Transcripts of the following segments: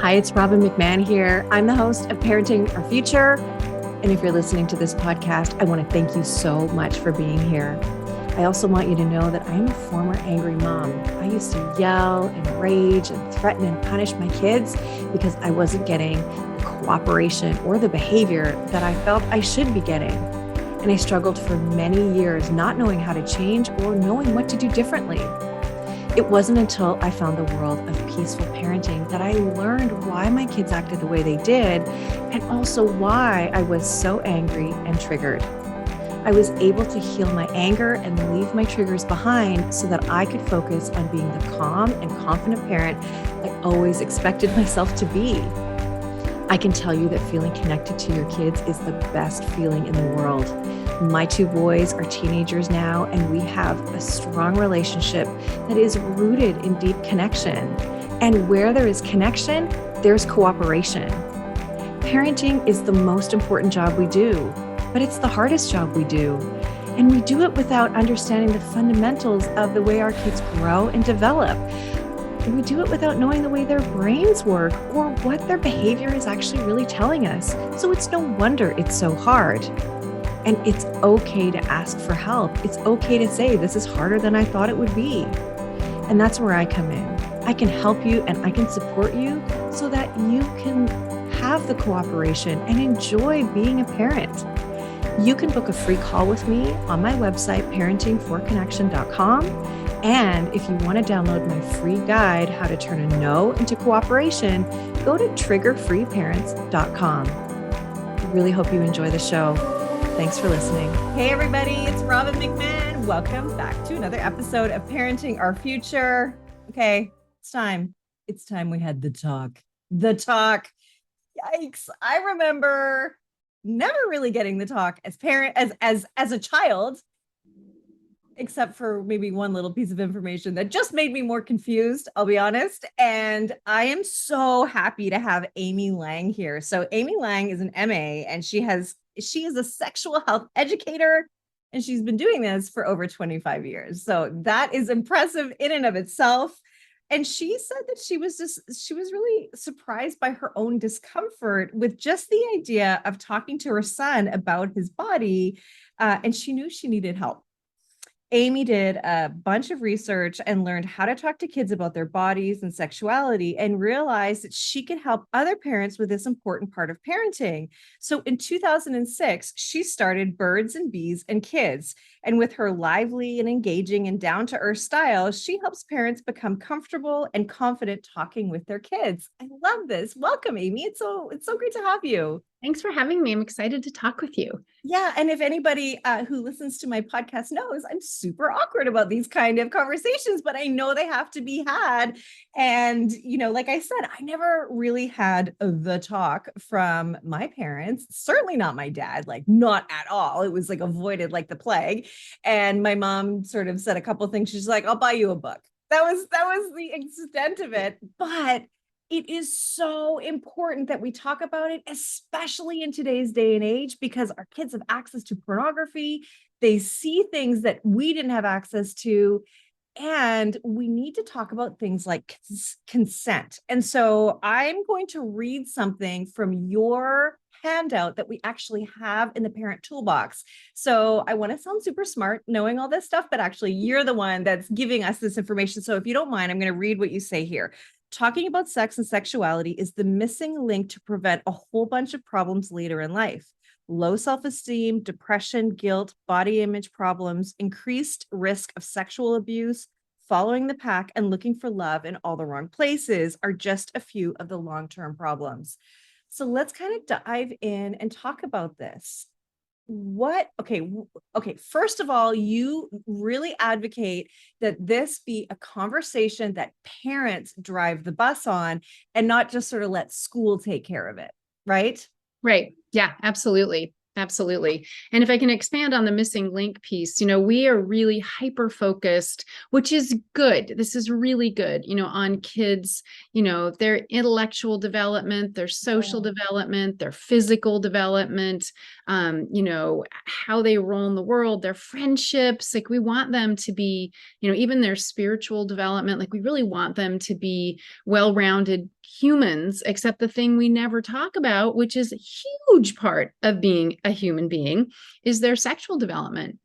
Hi, it's Robin McMahon here. I'm the host of Parenting Our Future. And if you're listening to this podcast, I want to thank you so much for being here. I also want you to know that I am a former angry mom. I used to yell and rage and threaten and punish my kids because I wasn't getting the cooperation or the behavior that I felt I should be getting. And I struggled for many years not knowing how to change or knowing what to do differently. It wasn't until I found the world of peaceful parenting that I learned why my kids acted the way they did, and also why I was so angry and triggered. I was able to heal my anger and leave my triggers behind so that I could focus on being the calm and confident parent I always expected myself to be. I can tell you that feeling connected to your kids is the best feeling in the world. My two boys are teenagers now, and we have a strong relationship that is rooted in deep connection. And where there is connection, there's cooperation. Parenting is the most important job we do, but it's the hardest job we do. And we do it without understanding the fundamentals of the way our kids grow and develop. And we do it without knowing the way their brains work or what their behavior is actually really telling us. So it's no wonder it's so hard. And it's okay to ask for help. It's okay to say, this is harder than I thought it would be. And that's where I come in. I can help you and I can support you so that you can have the cooperation and enjoy being a parent. You can book a free call with me on my website, parentingforconnection.com. And if you want to download my free guide, How to Turn a No into Cooperation, go to triggerfreeparents.com. I really hope you enjoy the show. Thanks for listening. Hey, everybody, it's Robin McMahon. Welcome back to another episode of Parenting Our Future. Okay, it's time. It's time we had the talk. The talk. Yikes. I remember never really getting the talk as a child, except for maybe one little piece of information that just made me more confused, I'll be honest. And I am so happy to have Amy Lang here. So Amy Lang is an MA, and she is a sexual health educator, and she's been doing this for over 25 years. So that is impressive in and of itself. And she said that she was really surprised by her own discomfort with just the idea of talking to her son about his body. And she knew she needed help. Amy did a bunch of research and learned how to talk to kids about their bodies and sexuality, and realized that she could help other parents with this important part of parenting. So in 2006, she started Birds and Bees and Kids. And with her lively and engaging and down-to-earth style, she helps parents become comfortable and confident talking with their kids. I love this. Welcome, Amy. It's so great to have you. Thanks for having me. I'm excited to talk with you. Yeah. And if anybody who listens to my podcast knows, I'm super awkward about these kind of conversations, but I know they have to be had. And, like I said, I never really had the talk from my parents, certainly not my dad, like not at all. It was like avoided like the plague. And my mom sort of said a couple of things. She's like, I'll buy you a book. That was the extent of it. But it is so important that we talk about it, especially in today's day and age, because our kids have access to pornography. They see things that we didn't have access to. And we need to talk about things like consent. And so I'm going to read something from your handout that we actually have in the parent toolbox. So I want to sound super smart knowing all this stuff, but actually you're the one that's giving us this information. So if you don't mind, I'm going to read what you say here. Talking about sex and sexuality is the missing link to prevent a whole bunch of problems later in life. Low self-esteem, depression, guilt, body image problems, increased risk of sexual abuse, following the pack, and looking for love in all the wrong places are just a few of the long-term problems. So let's kind of dive in and talk about this. Okay. First of all, you really advocate that this be a conversation that parents drive the bus on and not just sort of let school take care of it, right? Right. Yeah, absolutely. Absolutely. And if I can expand on the missing link piece, we are really hyper-focused, which is good. This is really good, on kids, their intellectual development, their social development, their physical development, how they roll in the world, their friendships. Like we want them to be, even their spiritual development, like we really want them to be well-rounded humans, except the thing we never talk about, which is a huge part of being a human being, is their sexual development.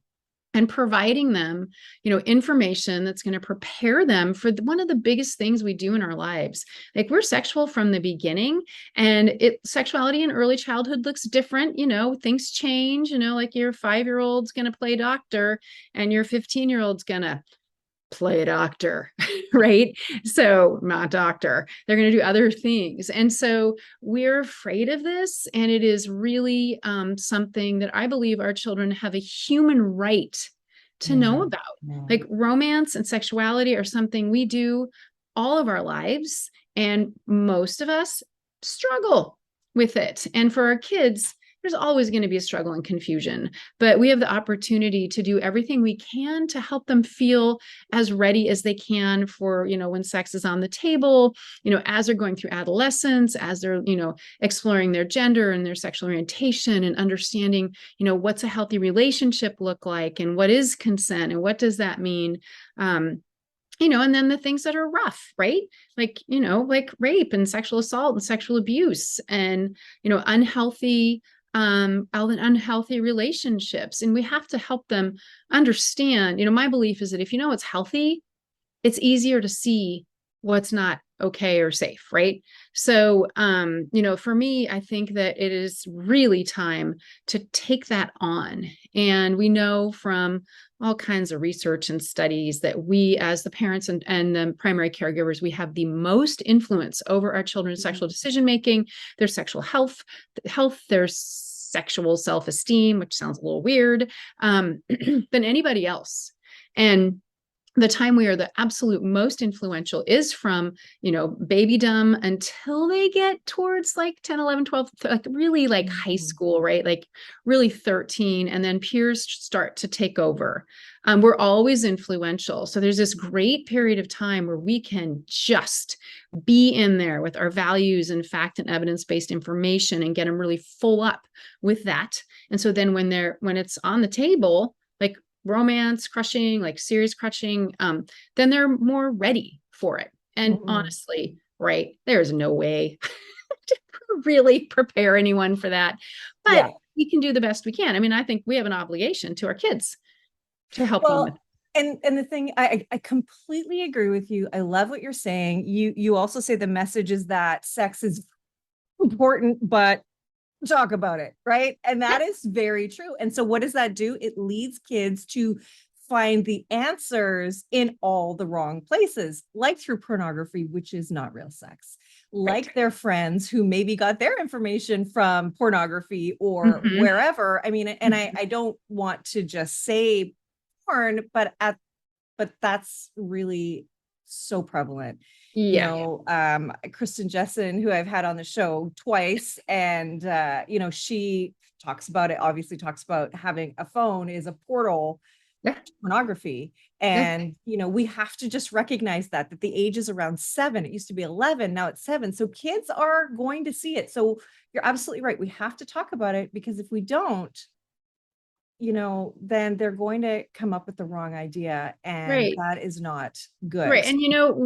And providing them, information that's going to prepare them for one of the biggest things we do in our lives. Like, we're sexual from the beginning, and sexuality in early childhood looks different. Things change, like your 5-year-old's going to play doctor and your 15-year-old's going to play a doctor, right? So not doctor, they're going to do other things. And so we're afraid of this. And it is really something that I believe our children have a human right to know about. Like, romance and sexuality are something we do all of our lives. And most of us struggle with it. And for our kids, there's always going to be a struggle and confusion, but we have the opportunity to do everything we can to help them feel as ready as they can for, when sex is on the table, as they're going through adolescence, as they're, exploring their gender and their sexual orientation and understanding, what's a healthy relationship look like, and what is consent, and what does that mean? And then the things that are rough, right? Like, like rape and sexual assault and sexual abuse and, unhealthy relationships. And we have to help them understand, my belief is that if it's healthy, it's easier to see what's not okay or safe, right? So, for me, I think that it is really time to take that on. And we know from all kinds of research and studies that we, as the parents and the primary caregivers, we have the most influence over our children's sexual decision-making, their sexual health, their sexual self-esteem, which sounds a little weird, than anybody else. And the time we are the absolute most influential is from, babydom until they get towards like 10, 11, 12, like really like high school, right? Like really 13. And then peers start to take over. We're always influential. So there's this great period of time where we can just be in there with our values and fact and evidence-based information and get them really full up with that. And so then when it's on the table, like romance crushing, like serious crushing, then they're more ready for it. And honestly, right, there's no way to really prepare anyone for that, but we can do the best we can. I mean, I think we have an obligation to our kids to help them with. And the thing, I completely agree with you. I love what you're saying. You also say the message is that sex is important, but talk about it, right? And that is very true. And so what does that do? It leads kids to find the answers in all the wrong places, like through pornography, which is not real sex, like their friends who maybe got their information from pornography or wherever. I mean, and I don't want to just say porn, but that's really so prevalent. Kristen Jessen, who I've had on the show twice, and she talks about it, obviously talks about having a phone is a portal to pornography. And we have to just recognize that the age is around 7. It used to be 11, now it's 7. So kids are going to see it. So you're absolutely right. We have to talk about it, because if we don't, then they're going to come up with the wrong idea, and that is not good. Right. And,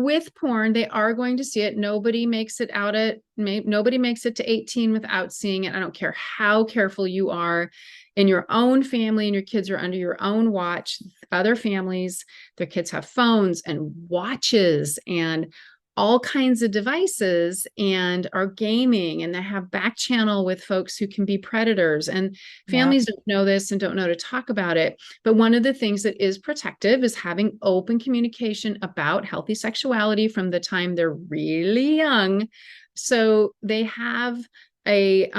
with porn, they are going to see it. Nobody makes it to 18 without seeing it. I don't care how careful you are in your own family, and your kids are under your own watch. Other families, their kids have phones and watches and all kinds of devices and are gaming, and they have back channel with folks who can be predators, and families don't know this and don't know to talk about it. But one of the things that is protective is having open communication about healthy sexuality from the time they're really young. So they have a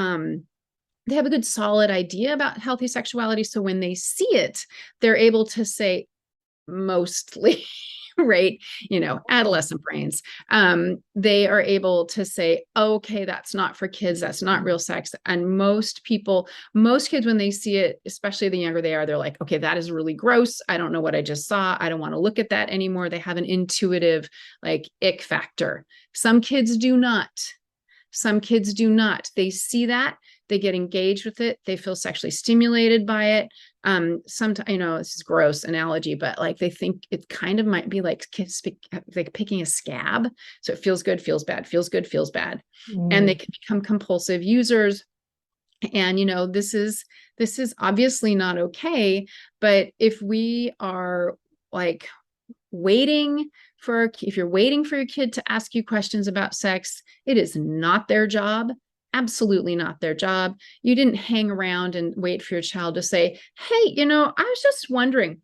good solid idea about healthy sexuality. So when they see it, they're able to say, mostly right, adolescent brains, they are able to say, okay, that's not for kids, that's not real sex. And most kids, when they see it, especially the younger they are, they're like, okay, that is really gross, I don't know what I just saw, I don't want to look at that anymore. They have an intuitive like ick factor. Some kids do not. They see that, they get engaged with it, they feel sexually stimulated by it. Sometimes, this is gross analogy, but like they think it kind of might be like picking a scab. So it feels good, feels bad, feels good, feels bad. And they can become compulsive users. And, this is obviously not okay. But if we are like if you're waiting for your kid to ask you questions about sex, it is not their job. Absolutely not their job. You didn't hang around and wait for your child to say, hey, I was just wondering,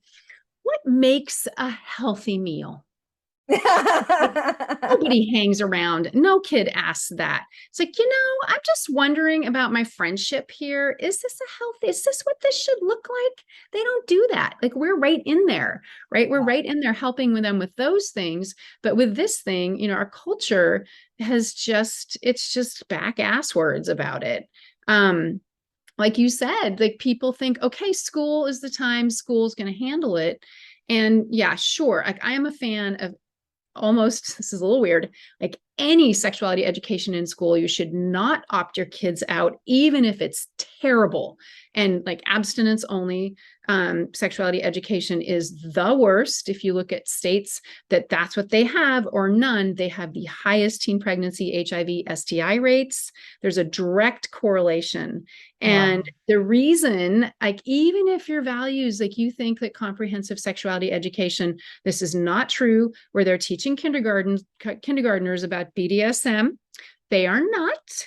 what makes a healthy meal? Nobody hangs around. No kid asks that. It's like, I'm just wondering about my friendship here. Is this what this should look like? They don't do that. Like we're right in there, right? We're right in there helping with them with those things. But with this thing, our culture it's just back ass words about it. Like you said, like people think, okay, school is the time, school's going to handle it. And yeah, sure. Like I am a fan of this is a little weird, like any sexuality education in school. You should not opt your kids out, even if it's terrible. And like abstinence only sexuality education is the worst. If you look at states that's what they have, or none, they have the highest teen pregnancy, HIV, STI rates. There's a direct correlation. And the reason, like, even if your values, like you think that comprehensive sexuality education, this is not true, where they're teaching kindergartners about BDSM. They are not.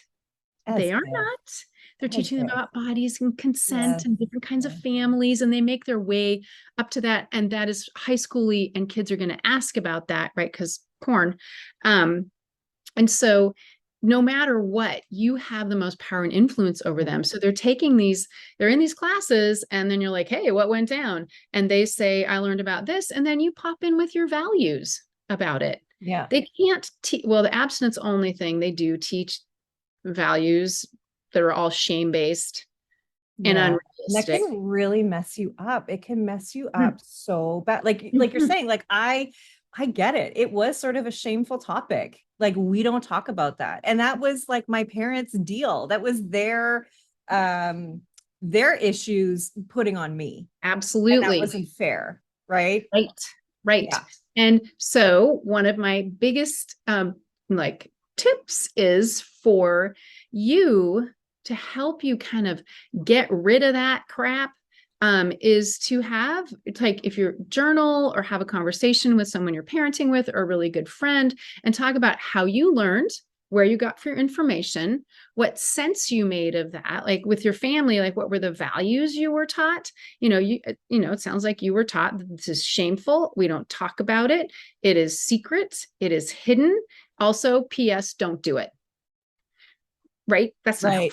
They are not. They're teaching them about bodies and consent and different kinds of families, and they make their way up to that. And that is high schooly, and kids are going to ask about that, right? Because porn. And so no matter what, you have the most power and influence over them. So they're in these classes, and then you're like, hey, what went down? And they say, I learned about this. And then you pop in with your values about it. Yeah. They can't the abstinence only thing, they do teach values that are all shame-based and unrealistic. And that can really mess you up. It can mess you up so bad. Like you're saying, like, I get it. It was sort of a shameful topic. Like, we don't talk about that. And that was like my parents' deal. That was their issues putting on me. Absolutely. And that wasn't fair. Right. Right. Yeah. And so one of my biggest tips is for you to help you kind of get rid of that crap, is to have, like, if you journal or have a conversation with someone you're parenting with or a really good friend, and talk about how you learned, where you got your information, what sense you made of that, like with your family, like what were the values you were taught? It sounds like you were taught that this is shameful. We don't talk about it. It is secret. It is hidden. Also, P.S. don't do it. Right? That's not right.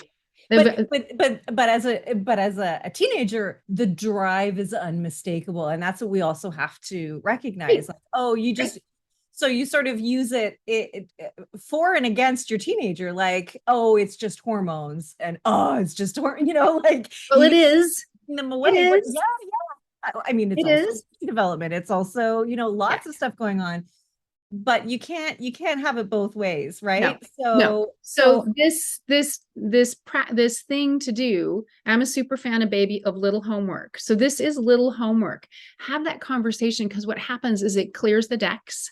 But as a teenager, the drive is unmistakable, and that's what we also have to recognize. Like, oh, so you sort of use it for and against your teenager, like, oh, it's just hormones, and oh, it's just like. Well, it is. Them away. It is. Yeah. I mean, it's also development. It's also lots of stuff going on. But you can't have it both ways, right? No. So this thing to do, I'm a super fan of little homework. So this is little homework. Have that conversation, because what happens is it clears the decks.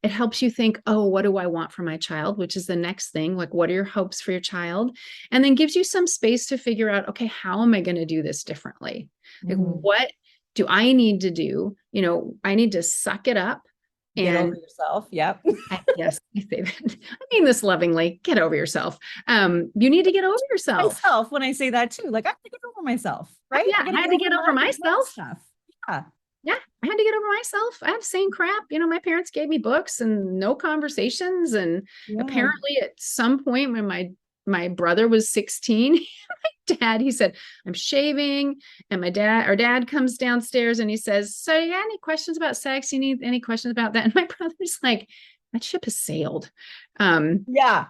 It helps you think, oh, what do I want for my child? Which is the next thing. Like, what are your hopes for your child? And then gives you some space to figure out, okay, how am I going to do this differently? Like, what do I need to do? I need to suck it up. Get over yourself. Yep. Yes, I say that. I mean this lovingly. Get over yourself. You need to get over yourself. Myself, when I say that too, like, I have to get over myself, right? Yeah, I had to get over myself. Yeah, I had to get over myself. I have the same crap. My parents gave me books and no conversations. And apparently at some point when my brother was 16, my dad, he said, I'm shaving. And our dad comes downstairs and he says, so you got any questions about sex? You need any questions about that? And my brother's like, that ship has sailed. Yeah.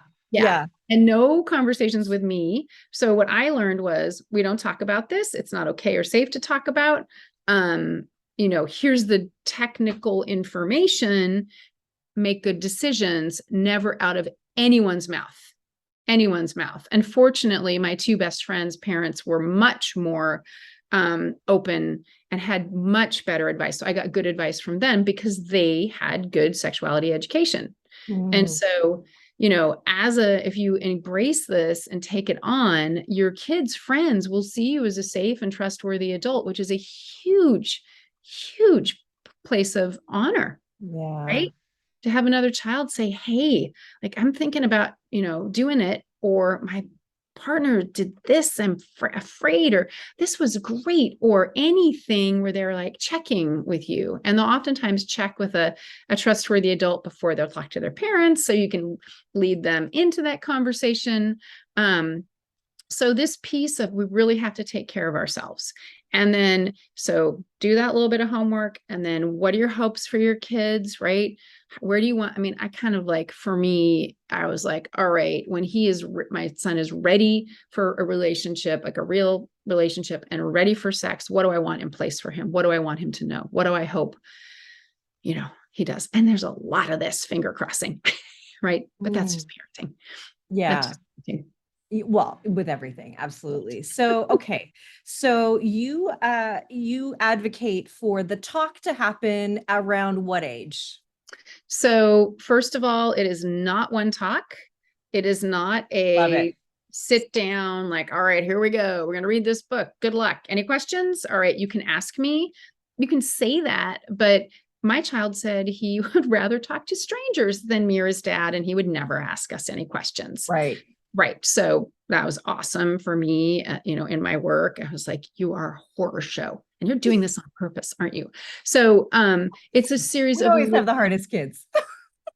And no conversations with me. So what I learned was, we don't talk about this. It's not okay or safe to talk about. Here's the technical information, make good decisions, never out of anyone's mouth. anyone's mouth. And fortunately, my two best friends' parents were much more open and had much better advice. So I got good advice from them because they had good sexuality education. And so, if you embrace this and take it on, your kids' friends will see you as a safe and trustworthy adult, which is a huge, huge place of honor. Yeah. Right? To have another child say, hey, like I'm thinking about, doing it, or my partner did this, I'm afraid, or this was great, or anything where they're like checking with you. And they'll oftentimes check with a trustworthy adult before they'll talk to their parents. So you can lead them into that conversation. So this piece of, we really have to take care of ourselves. And then, so do that little bit of homework. And then what are your hopes for your kids, right? Where do you want, I kind of like, for me, I was like, all right, when my son is ready for a relationship, like a real relationship, and ready for sex, what do I want in place for him? What do I want him to know? What do I hope, he does? And there's a lot of this finger crossing, right? But that's just parenting. Yeah. That's just parenting. Well, with everything, absolutely. So, okay. So you advocate for the talk to happen around what age? So first of all, it is not one talk. It is not Love it. a sit down, like, all right, here we go. We're going to read this book. Good luck. Any questions? All right, you can ask me. You can say that, but my child said he would rather talk to strangers than me or his dad, and he would never ask us any questions. Right. Right. So that was awesome for me, in my work. I was like, you are a horror show and you're doing this on purpose, aren't you? So it's a series We of, always have the hardest kids.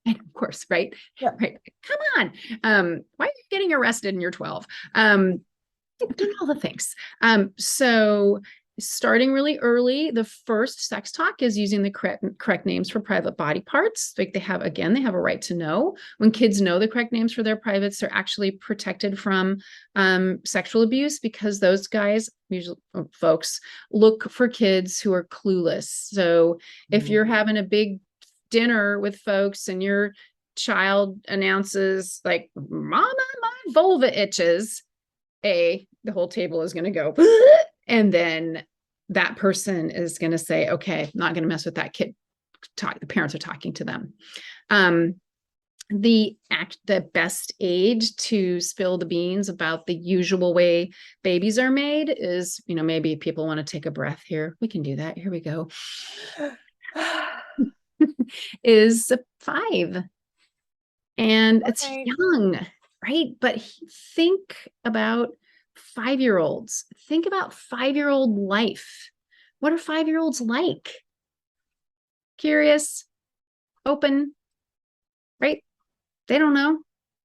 and of course, right? Yeah. Right. Come on. Why are you getting arrested and you're 12? I've done all the things. So starting really early, the first sex talk is using the correct names for private body parts. Like they have a right to know. When kids know the correct names for their privates, they're actually protected from sexual abuse, because those guys, usually folks, look for kids who are clueless. So if you're having a big dinner with folks and your child announces like, mama, my vulva itches, the whole table is going to go, and then that person is going to say, okay, I'm not going to mess with that kid. The parents are talking to them. The best age to spill the beans about the usual way babies are made is, maybe people want to take a breath here. We can do that. Here we go. Is 5. And it's young, right? But think about 5-year-olds. Think about 5-year-old life. What are 5-year-olds like? Curious, open, right? They don't know.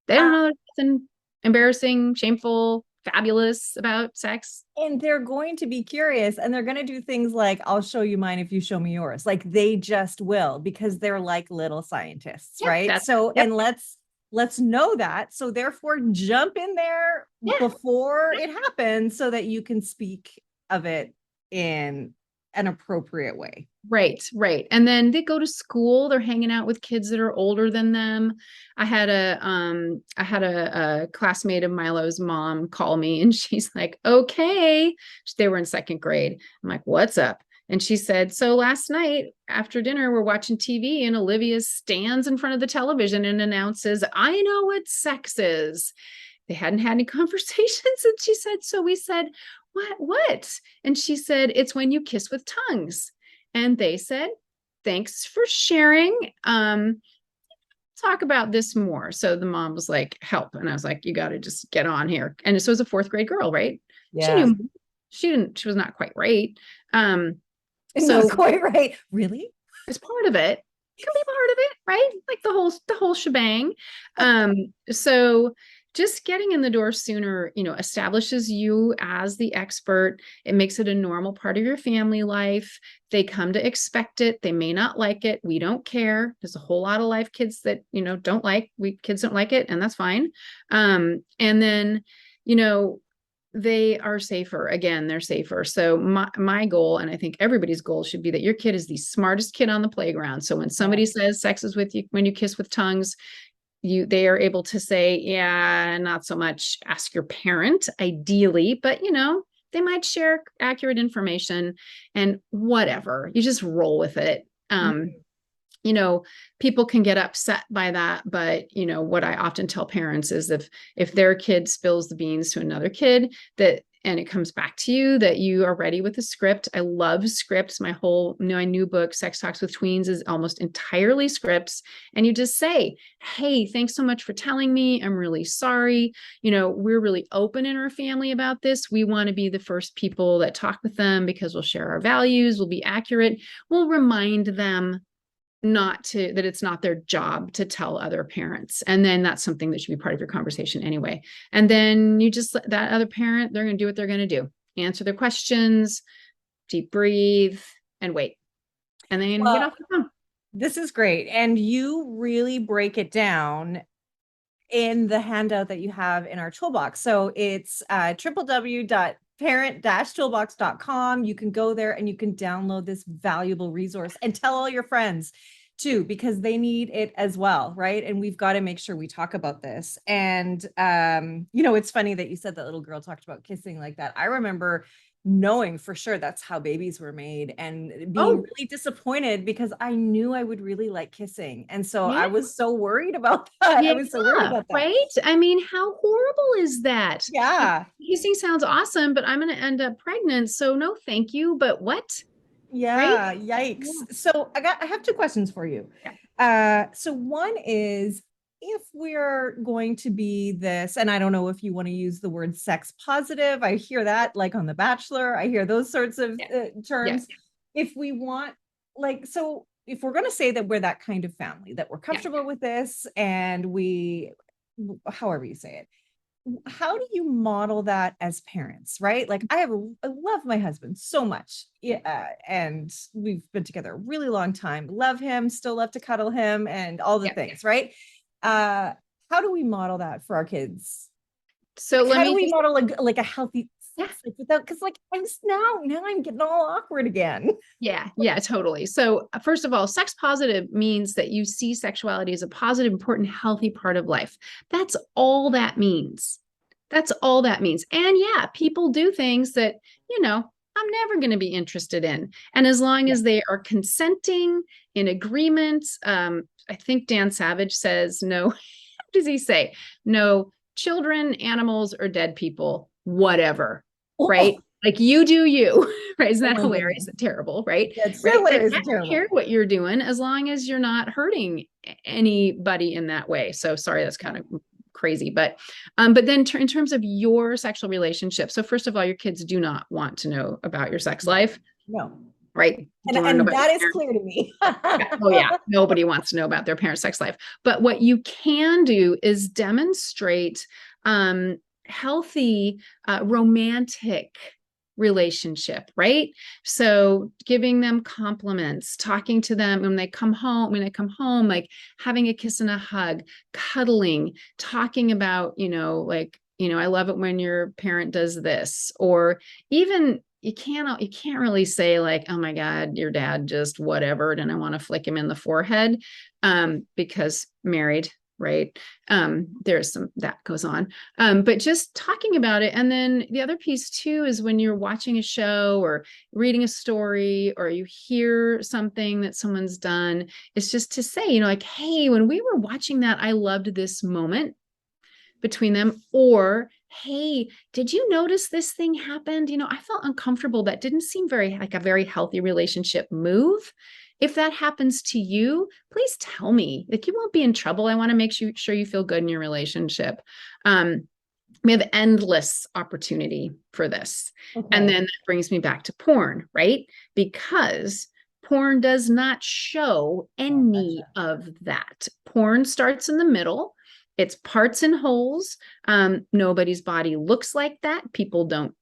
They don't know there's nothing embarrassing, shameful, fabulous about sex. And they're going to be curious, and they're going to do things like, I'll show you mine if you show me yours. Like they just will, because they're like little scientists, right? So, and let's know that. So therefore jump in there before it happens so that you can speak of it in an appropriate way. Right. And then they go to school, they're hanging out with kids that are older than them. I had a classmate of Milo's mom call me, and she's like, okay. They were in 2nd grade. I'm like, what's up? And she said, so last night after dinner, we're watching TV and Olivia stands in front of the television and announces, I know what sex is. They hadn't had any conversations. And she said, so we said, what? And she said, it's when you kiss with tongues. And they said, thanks for sharing. Talk about this more. So the mom was like, help. And I was like, you got to just get on here. And this was a 4th grade girl, right? Yeah. She was not quite right. Not quite right. Really? It's part of it. It can be part of it, right? Like the whole shebang. So just getting in the door sooner, establishes you as the expert. It makes it a normal part of your family life. They come to expect it. They may not like it. We don't care. There's a whole lot of life kids that, kids don't like it, and that's fine. And then, they are safer. Again, they're safer. So my goal, and I think everybody's goal, should be that your kid is the smartest kid on the playground. So when somebody says sex is with you when you kiss with tongues, they are able to say, yeah, not so much. Ask your parent, ideally, but they might share accurate information and whatever. You just roll with it. People can get upset by that, but what I often tell parents is if their kid spills the beans to another kid, and it comes back to you, that you are ready with a script. I love scripts. My new book, Sex Talks with Tweens, is almost entirely scripts. And you just say, hey, thanks so much for telling me. I'm really sorry. We're really open in our family about this. We want to be the first people that talk with them because we'll share our values. We'll be accurate. We'll remind them that it's not their job to tell other parents. And then that's something that should be part of your conversation anyway. And then you just let that other parent, they're going to do what they're going to do. Answer their questions, deep breathe, and wait. And then get off the phone. This is great. And you really break it down in the handout that you have in our toolbox. So it's www.parent-toolbox.com. You can go there and you can download this valuable resource and tell all your friends too, because they need it as well, right? And we've got to make sure we talk about this. And it's funny that you said that little girl talked about kissing like that. I remember knowing for sure that's how babies were made and being really disappointed because I knew I would really like kissing. And so I was so worried about that. I was so worried about that. Right? I mean, how horrible is that? Yeah. Kissing sounds awesome, but I'm going to end up pregnant. So no, thank you. But what? Yeah. Right? Yikes. Yeah. So I have two questions for you. Yeah. So one is, if we're going to be this, and I don't know if you want to use the word sex positive, I hear that like on The Bachelor, I hear those sorts of terms. Yeah. If we want, so if we're going to say that we're that kind of family, that we're comfortable with this, and however you say it, how do you model that as parents, right? Like I love my husband so much. Yeah, and we've been together a really long time. Love him, still love to cuddle him and all the things, right? How do we model that for our kids? So how do we model a healthy sex life without, because now I'm getting all awkward again. Yeah, totally. So first of all, sex positive means that you see sexuality as a positive, important, healthy part of life. That's all that means. That's all that means. And yeah, people do things that, I'm never going to be interested in. And as long as they are consenting, in agreement, I think Dan Savage says no. What does he say? No children, animals, or dead people, whatever. Right? Like you do you, right? Isn't that hilarious and terrible, right? That's hilarious and terrible. I don't care what you're doing as long as you're not hurting anybody in that way. So sorry, that's kind of crazy, but then in terms of your sexual relationship. So first of all, your kids do not want to know about your sex life. No. Right. And that is clear to me. Oh yeah. Nobody wants to know about their parents' sex life. But what you can do is demonstrate healthy, romantic relationship, right? So giving them compliments, talking to them when they come home, like having a kiss and a hug, cuddling, talking about, I love it when your parent does this, or even you can't really say like, oh my God, your dad just whatever, and I want to flick him in the forehead, because married, right? There's some that goes on, but just talking about it. And then the other piece too is when you're watching a show or reading a story, or you hear something that someone's done, it's just to say, like, hey, when we were watching that, I loved this moment between them. Or, hey, did you notice this thing happened? I felt uncomfortable. That didn't seem like a very healthy relationship move. If that happens to you, please tell me. Like, you won't be in trouble. I want to make sure you feel good in your relationship. We have endless opportunity for this. Okay. And then that brings me back to porn, right? Because porn does not show any of that. Porn starts in the middle. It's parts and wholes. Nobody's body looks like that. People don't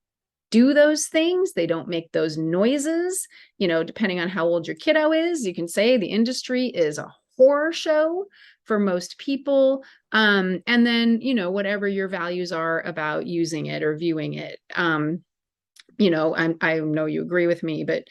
do those things. They don't make those noises. Depending on how old your kiddo is, you can say the industry is a horror show for most people. And then, whatever your values are about using it or viewing it. I know you agree with me, but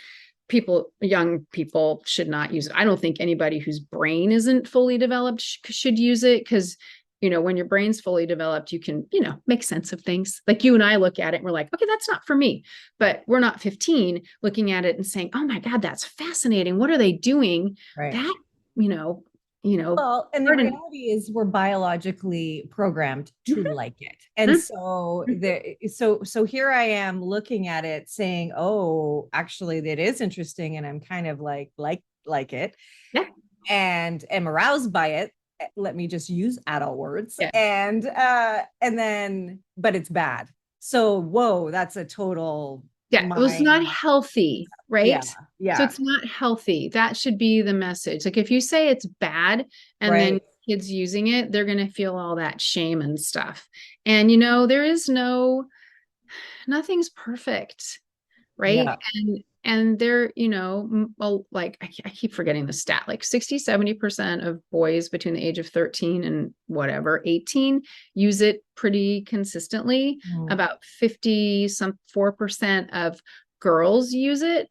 young people should not use it. I don't think anybody whose brain isn't fully developed should use it, because when your brain's fully developed, you can, make sense of things. Like you and I look at it and we're like, okay, that's not for me. But we're not 15 looking at it and saying, oh my God, that's fascinating. What are they doing? Right. That, you know, Well, and the reality is we're biologically programmed to like it. And so so here I am looking at it saying, oh, actually that is interesting. And I'm kind of like it. Yeah. And am aroused by it. Let me just use adult words. Yeah. And then, but it's bad. So whoa, that's a total it was not healthy, right? Yeah. So it's not healthy. That should be the message. Like if you say it's bad and then kids using it, they're going to feel all that shame and stuff. And there is nothing's perfect, right? Yeah. And they're, like I keep forgetting the stat, like 60-70% of boys between the age of 13 and 18 use it pretty consistently. About 54% of girls use it.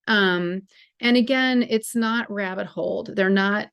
And again, it's not rabbit holed. They're not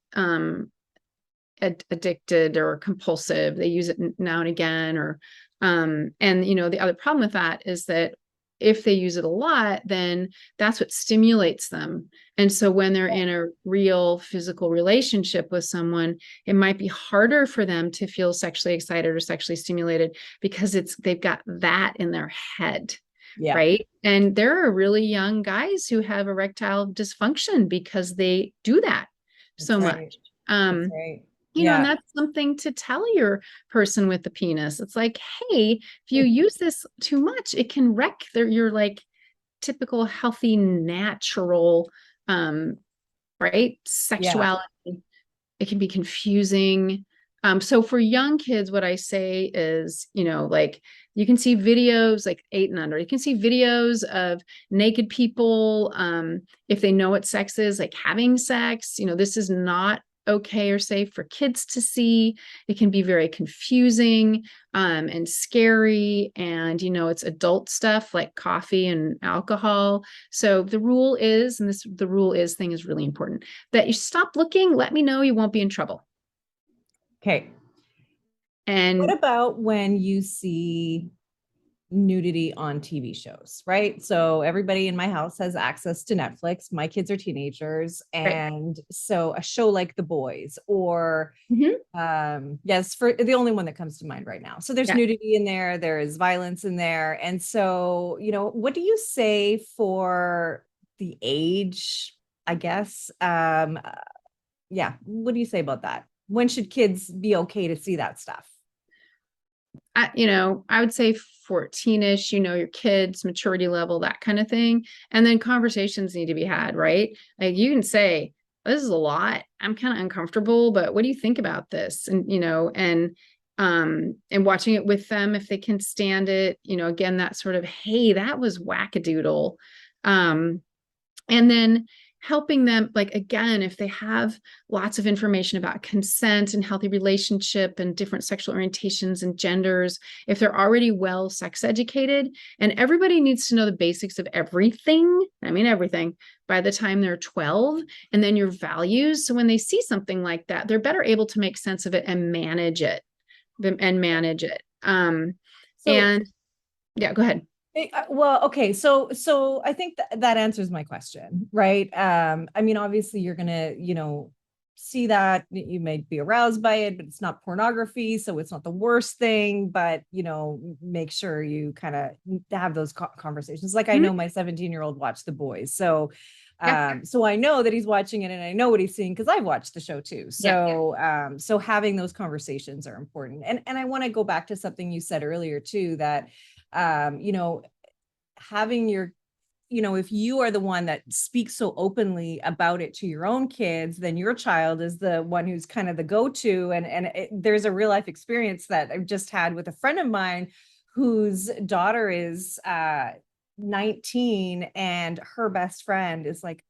addicted or compulsive. They use it now and again, or and the other problem with that is that if they use it a lot, then that's what stimulates them. And so when they're in a real physical relationship with someone, it might be harder for them to feel sexually excited or sexually stimulated because they've got that in their head. Yeah. Right. And there are really young guys who have erectile dysfunction because they do that so much. And that's something to tell your person with the penis. It's like, hey, if you use this too much, it can wreck your like typical healthy, natural, right? Sexuality. Yeah. It can be confusing. So for young kids, what I say is, like you can see videos like 8 and under. You can see videos of naked people. If they know what sex is, like having sex, this is not okay or safe for kids to see. It can be very confusing and scary. And, it's adult stuff like coffee and alcohol. So the rule is, and the rule is thing is really important, that you stop looking, let me know, you won't be in trouble. Okay. And what about when you see nudity on TV shows, right? So everybody in my house has access to Netflix. My kids are teenagers. And so a show like The Boys or yes, for the only one that comes to mind right now. So there's nudity in there, there is violence in there. And so, what do you say for the age, I guess? What do you say about that? When should kids be okay to see that stuff? I would say 14-ish, your kids, maturity level, that kind of thing. And then conversations need to be had, right? Like you can say, this is a lot. I'm kind of uncomfortable, but what do you think about this? And, and watching it with them, if they can stand it, again, that sort of, hey, that was wackadoodle. And then helping them, like, again, if they have lots of information about consent and healthy relationship and different sexual orientations and genders, if they're already well sex educated, and everybody needs to know the basics of everything, everything, by the time they're 12, and then your values. So when they see something like that, they're better able to make sense of it and manage it. And yeah, go ahead. Well, okay. So I think that answers my question, right? Obviously you're going to, see that you may be aroused by it, but it's not pornography. So it's not the worst thing, but, make sure you kind of have those conversations. Like I know my 17-year-old watched The Boys. So, so I know that he's watching it and I know what he's seeing because I've watched the show too. So, so having those conversations are important. And I want to go back to something you said earlier too, that, having your, if you are the one that speaks so openly about it to your own kids, then your child is the one who's kind of the go-to. And there's a real life experience that I've just had with a friend of mine whose daughter is 19 and her best friend is like,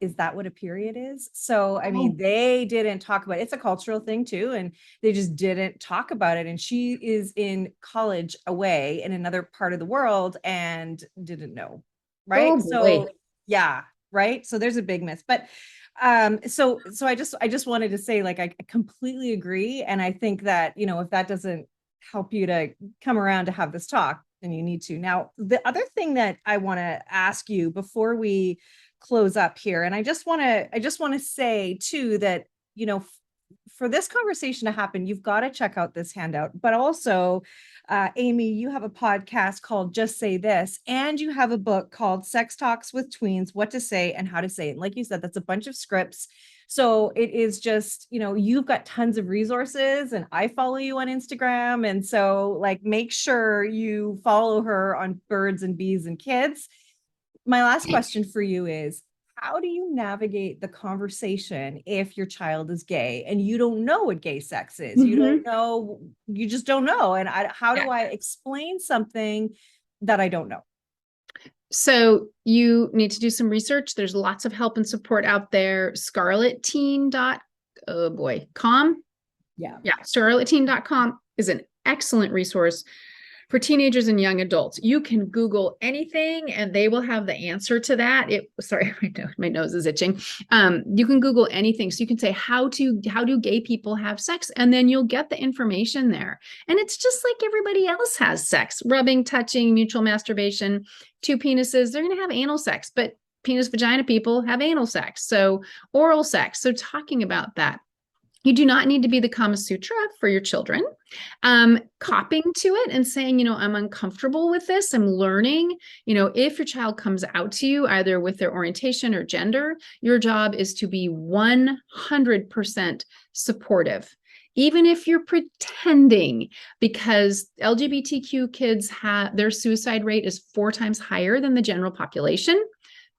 is that what a period is? So, they didn't talk about it. It's a cultural thing too. And they just didn't talk about it. And she is in college away in another part of the world and didn't know. Right. Oh, so, yeah. right? So there's a big myth. But so I just wanted to say, like, I completely agree. And I think that, you know, if that doesn't help you to come around to have this talk, then you need to. Now, the other thing that I want to ask you before we close up here, and I just want to say too that, you know, for this conversation to happen, you've got to check out this handout. But also, Amy, you have a podcast called Just Say This, and you have a book called Sex Talks with Tweens, What to Say and How to Say It. And like you said, that's a bunch of scripts. So it is just, you know, you've got tons of resources, and I follow you on Instagram. And so, like, make sure you follow her on Birds and Bees and Kids. My last question for you is, how do you navigate the conversation if your child is gay and you don't know what gay sex is? You don't know, you just don't know. And how do I explain something that I don't know? So you need to do some research. There's lots of help and support out there. scarletteen.com. Yeah, scarletteen.com is an excellent resource for teenagers and young adults. You can Google anything and they will have the answer to that. Sorry, my nose is itching. You can Google anything. So you can say, how do gay people have sex? And then you'll get the information there. And it's just like everybody else has sex: rubbing, touching, mutual masturbation, two penises. They're going to have anal sex, but penis vagina people have anal sex. So oral sex. So talking about that. You do not need to be the Kama Sutra for your children. Copying to it and saying, you know, I'm uncomfortable with this. I'm learning. You know, if your child comes out to you, either with their orientation or gender, your job is to be 100% supportive. Even if you're pretending, because LGBTQ kids their suicide rate is 4 times higher than the general population.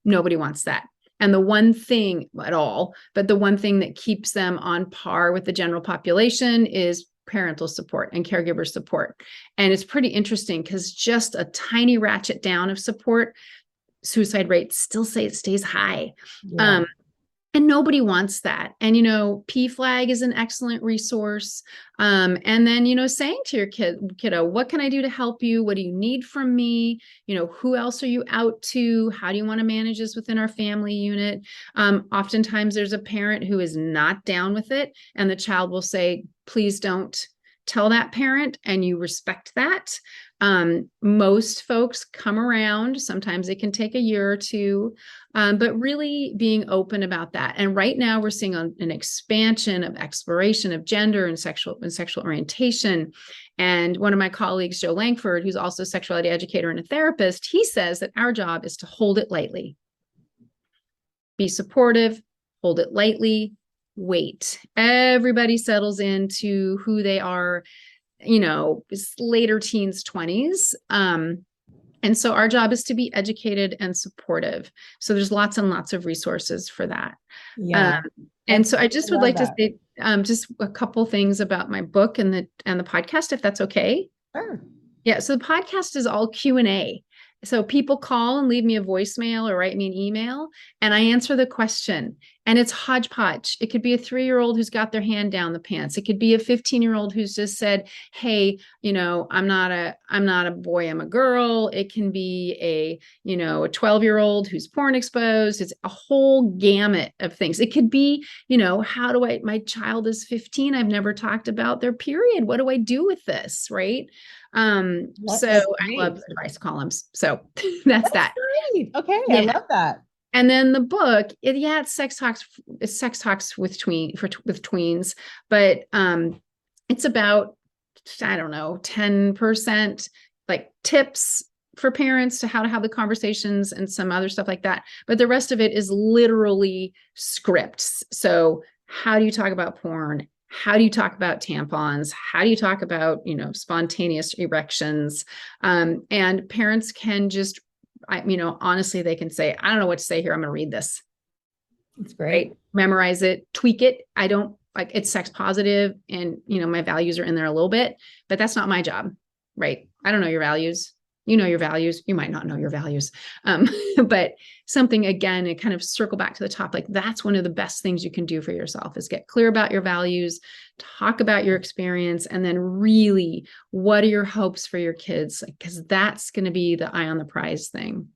Nobody wants that. And the one thing that keeps them on par with the general population is parental support and caregiver support. And it's pretty interesting because just a tiny ratchet down of support, suicide rates still say it stays high. Yeah. And nobody wants that. And, you know, PFLAG is an excellent resource. And then, you know, saying to your kiddo, what can I do to help you? What do you need from me? You know, who else are you out to? How do you want to manage this within our family unit? Oftentimes there's a parent who is not down with it, and the child will say, please don't tell that parent, and you respect that. Most folks come around. Sometimes it can take a year or two, but really being open about that. And right now we're seeing an expansion of exploration of gender and sexual orientation. And one of my colleagues, Joe Langford, who's also a sexuality educator and a therapist, he says that our job is to hold it lightly, be supportive, hold it lightly, wait. Everybody settles into who they are, you know, later teens, 20s. And so our job is to be educated and supportive. So there's lots and lots of resources for that. Yeah. And so I just would like to say just a couple things about my book and the podcast, if that's okay. Sure. Yeah. So the podcast is all Q&A. So people call and leave me a voicemail or write me an email, and I answer the question. And it's hodgepodge. It could be a 3-year-old who's got their hand down the pants. It could be a 15-year-old who's just said, hey, you know, I'm not a boy, I'm a girl. It can be a 12-year-old who's porn exposed. It's a whole gamut of things. It could be, you know, my child is 15. I've never talked about their period. What do I do with this? Right. So I love advice columns. So that's that. Great. Okay. Yeah. I love that. And then the book, it's sex talks with tweens, but it's about, I don't know, 10% like tips for parents to how to have the conversations and some other stuff like that. But the rest of it is literally scripts. So how do you talk about porn? How do you talk about tampons? How do you talk about, you know, spontaneous erections? And parents can just, honestly, they can say, I don't know what to say here. I'm going to read this. That's great. Right? Memorize it, tweak it. I don't like it's sex positive, and, you know, my values are in there a little bit, but that's not my job. Right. I don't know your values. You know your values. You might not know your values. But something, again, it kind of circle back to the top. Like, that's one of the best things you can do for yourself is get clear about your values, talk about your experience, and then really, what are your hopes for your kids? Because that's going to be the eye on the prize thing.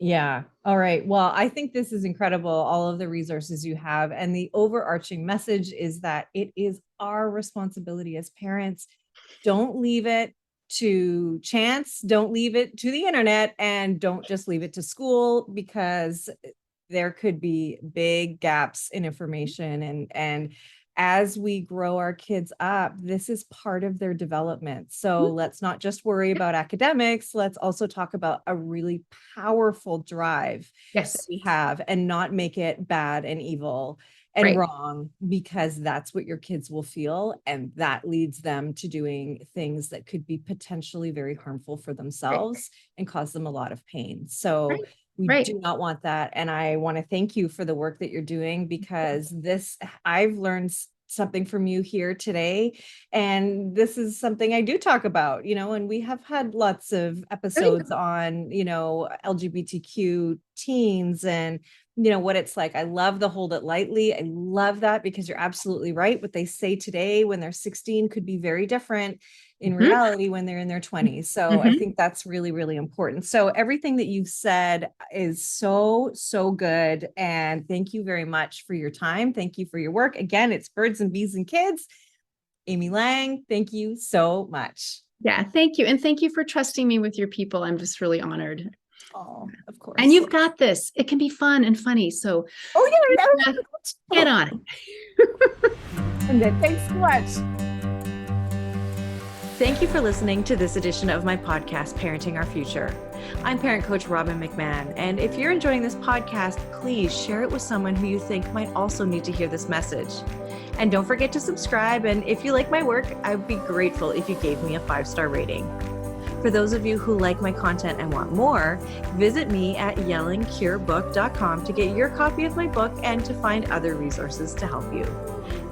Yeah. All right. Well, I think this is incredible, all of the resources you have. And the overarching message is that it is our responsibility as parents. Don't leave it to chance, don't leave it to the internet, and don't just leave it to school, because there could be big gaps in information. And as we grow our kids up, this is part of their development. So let's not just worry about academics. Let's also talk about a really powerful drive that Yes. we have, and not make it bad and evil and Right. wrong, because that's what your kids will feel. And that leads them to doing things that could be potentially very harmful for Right. themselves and cause them a lot of pain. So Right. we Right. do not want that. And I want to thank you for the work that you're doing, because I've learned something from you here today. And this is something I do talk about, and we have had lots of episodes on, LGBTQ teens and, what it's like. I love the hold it lightly. I love that, because you're absolutely right. What they say today when they're 16 could be very different in Mhm. reality when they're in their 20s. So I Mhm. think that's really, really important. So everything that you've said is so, so good. And thank you very much for your time. Thank you for your work. Again, it's Birds and Bees and Kids. Amy Lang, thank you so much. Yeah, thank you. And thank you for trusting me with your people. I'm just really honored. Oh, of And course. you've got this. It can be fun and funny. So Oh, yeah. get on it. And then thanks so much. Thank you for listening to this edition of my podcast, Parenting Our Future. I'm parent coach Robin McMahon, and if you're enjoying this podcast, please share it with someone who you think might also need to hear this message. And don't forget to subscribe, and if you like my work, I would be grateful if you gave me a 5-star rating. For those of you who like my content and want more, visit me at yellingcurebook.com to get your copy of my book and to find other resources to help you.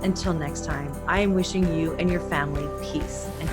Until next time, I am wishing you and your family peace and